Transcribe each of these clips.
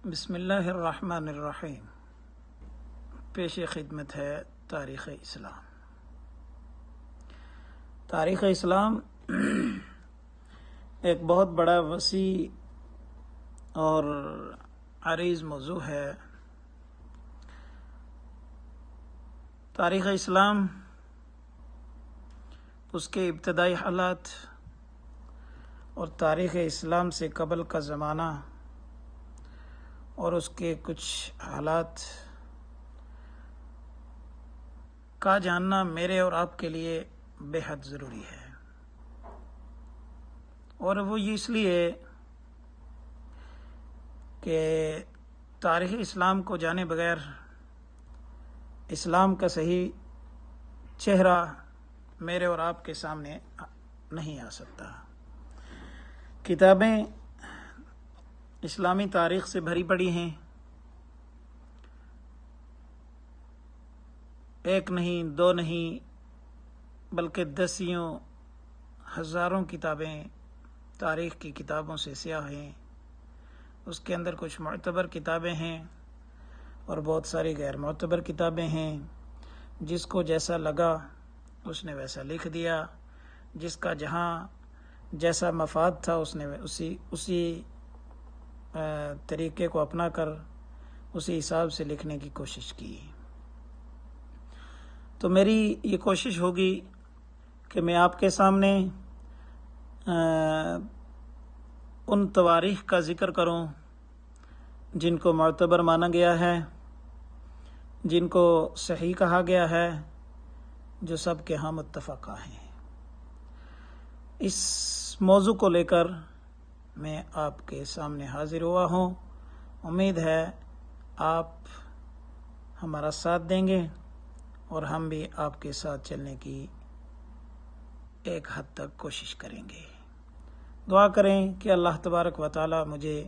بسم اللہ الرحمن الرحیم۔ پیش خدمت ہے تاریخ اسلام۔ تاریخ اسلام ایک بہت بڑا وسیع اور عریض موضوع ہے۔ تاریخ اسلام، اس کے ابتدائی حالات اور تاریخ اسلام سے قبل کا زمانہ اور اس کے کچھ حالات کا جاننا میرے اور آپ کے لیے بے حد ضروری ہے، اور وہ یہ اس لیے کہ تاریخ اسلام کو جانے بغیر اسلام کا صحیح چہرہ میرے اور آپ کے سامنے نہیں آ سکتا۔ کتابیں اسلامی تاریخ سے بھری پڑی ہیں، ایک نہیں، دو نہیں، بلکہ دسیوں ہزاروں کتابیں تاریخ کی کتابوں سے سیاہ ہیں۔ اس کے اندر کچھ معتبر کتابیں ہیں اور بہت ساری غیر معتبر کتابیں ہیں۔ جس کو جیسا لگا اس نے ویسا لکھ دیا، جس کا جہاں جیسا مفاد تھا اس نے اسی طریقے کو اپنا کر اسی حساب سے لکھنے کی کوشش کی۔ تو میری یہ کوشش ہوگی کہ میں آپ کے سامنے ان تواریخ کا ذکر کروں جن کو معتبر مانا گیا ہے، جن کو صحیح کہا گیا ہے، جو سب کے ہاں متفقہ ہیں۔ اس موضوع کو لے کر میں آپ کے سامنے حاضر ہوا ہوں۔ امید ہے آپ ہمارا ساتھ دیں گے اور ہم بھی آپ کے ساتھ چلنے کی ایک حد تک کوشش کریں گے۔ دعا کریں کہ اللہ تبارک و تعالی مجھے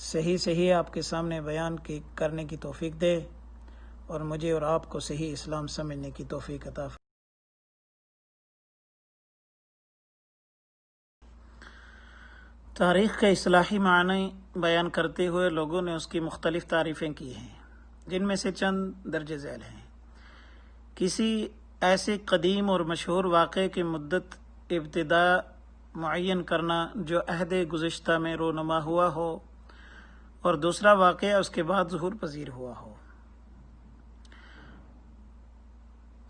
صحیح آپ کے سامنے بیان کرنے کی توفیق دے اور مجھے اور آپ کو صحیح اسلام سمجھنے کی توفیق عطا فرمائے۔ تاریخ کے اصطلاحی معنی بیان کرتے ہوئے لوگوں نے اس کی مختلف تعریفیں کی ہیں، جن میں سے چند درج ذیل ہیں۔ کسی ایسے قدیم اور مشہور واقعے کی مدت ابتدا معین کرنا جو عہد گزشتہ میں رونما ہوا ہو اور دوسرا واقعہ اس کے بعد ظہور پذیر ہوا ہو۔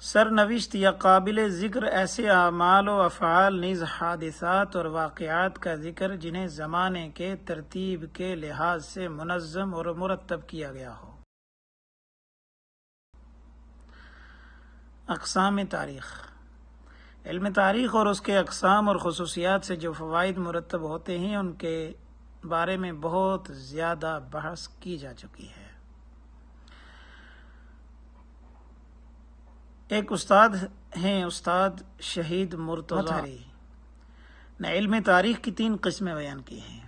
سرنوشت یا قابل ذکر ایسے اعمال و افعال نیز حادثات اور واقعات کا ذکر جنہیں زمانے کے ترتیب کے لحاظ سے منظم اور مرتب کیا گیا ہو۔ اقسام تاریخ۔ علم تاریخ اور اس کے اقسام اور خصوصیات سے جو فوائد مرتب ہوتے ہیں ان کے بارے میں بہت زیادہ بحث کی جا چکی ہے۔ ایک استاد ہیں، استاد شہید مرتضی نے علم تاریخ کی 3 قسمیں بیان کی ہیں۔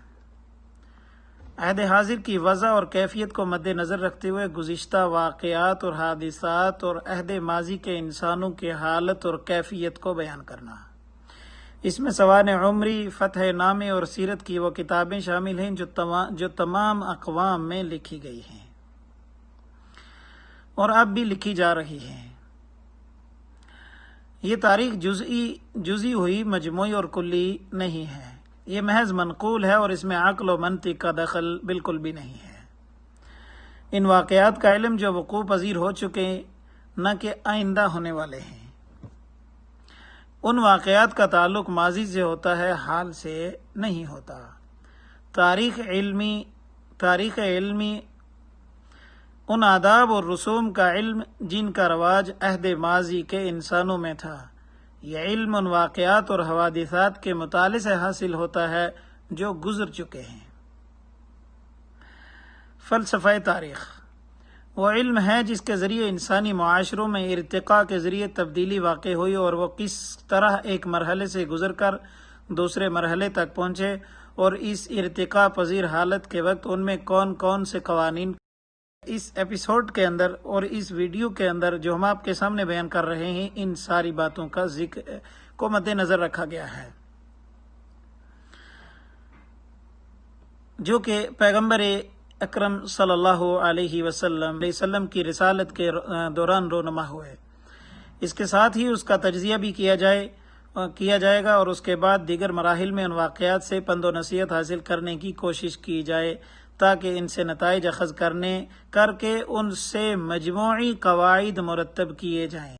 عہد حاضر کی وضع اور کیفیت کو مد نظر رکھتے ہوئے گزشتہ واقعات اور حادثات اور عہد ماضی کے انسانوں کی حالت اور کیفیت کو بیان کرنا۔ اس میں سوانح عمری، فتح نامے اور سیرت کی وہ کتابیں شامل ہیں جو تمام اقوام میں لکھی گئی ہیں اور اب بھی لکھی جا رہی ہیں۔ یہ تاریخ جزئی ہوئی، مجموعی اور کلی نہیں ہے، یہ محض منقول ہے اور اس میں عقل و منطق کا دخل بالکل بھی نہیں ہے۔ ان واقعات کا علم جو وقوع پذیر ہو چکے نہ کہ آئندہ ہونے والے ہیں۔ ان واقعات کا تعلق ماضی سے ہوتا ہے، حال سے نہیں ہوتا۔ تاریخ علمی ان آداب اور رسوم کا علم جن کا رواج عہد ماضی کے انسانوں میں تھا۔ یہ علم ان واقعات اور حوادثات کے مطالعے سے حاصل ہوتا ہے جو گزر چکے ہیں۔ فلسفہ تاریخ وہ علم ہے جس کے ذریعے انسانی معاشروں میں ارتقاء کے ذریعے تبدیلی واقع ہوئی اور وہ کس طرح ایک مرحلے سے گزر کر دوسرے مرحلے تک پہنچے، اور اس ارتقاء پذیر حالت کے وقت ان میں کون کون سے قوانین۔ اس ایپیسوڈ کے اندر اور اس ویڈیو کے اندر جو ہم آپ کے سامنے بیان کر رہے ہیں، ان ساری باتوں کا ذکر کو مد نظر رکھا گیا ہے۔ جو کہ پیغمبر اکرم صلی اللہ علیہ وسلم کی رسالت کے دوران رونما ہوئے۔ اس کے ساتھ ہی اس کا تجزیہ بھی کیا جائے گا، اور اس کے بعد دیگر مراحل میں ان واقعات سے پند و نصیحت حاصل کرنے کی کوشش کی جائے تاکہ ان سے نتائج اخذ کر کے ان سے مجموعی قواعد مرتب کیے جائیں۔